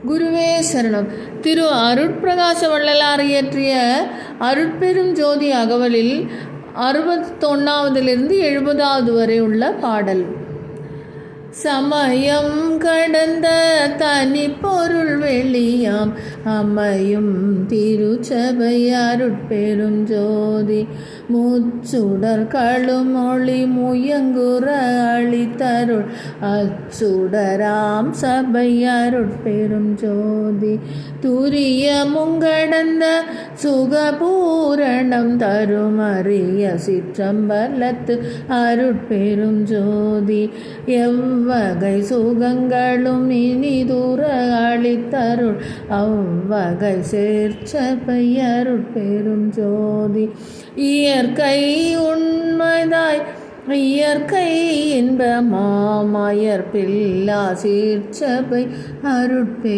குருவே சரணம். திரு அருட்பிரகாச வள்ளலார் இயற்றிய அருட்பெரும் ஜோதி அகவலில் 61லிருந்து 70 வரை உள்ள பாடல். சமயம் கடந்த தனி பொருள் வெளியாம் அமையும் திருச்சபை அருட்பெரும் ஜோதி முச்சுடர் களுமொழி முயங்குற அளித்தருள் அச்சுடராம் சபை அருட்பெரும் ஜோதி துரியமுங்கடந்த சுகபூரணம் தருமறிய சிற்றம்பலத்து அருட்பெரும் ஜோதி எவ்வகை சுகங்களும் இனிதுர அளித்தருள் அவ்வகை சேர்ச்சபை அருட்பெரும் ஜோதி இயற்கை உண்மைதாய் இயற்கை இன்பமாமயற்பில்லா சீர்ச்சபை அருட்பெரும்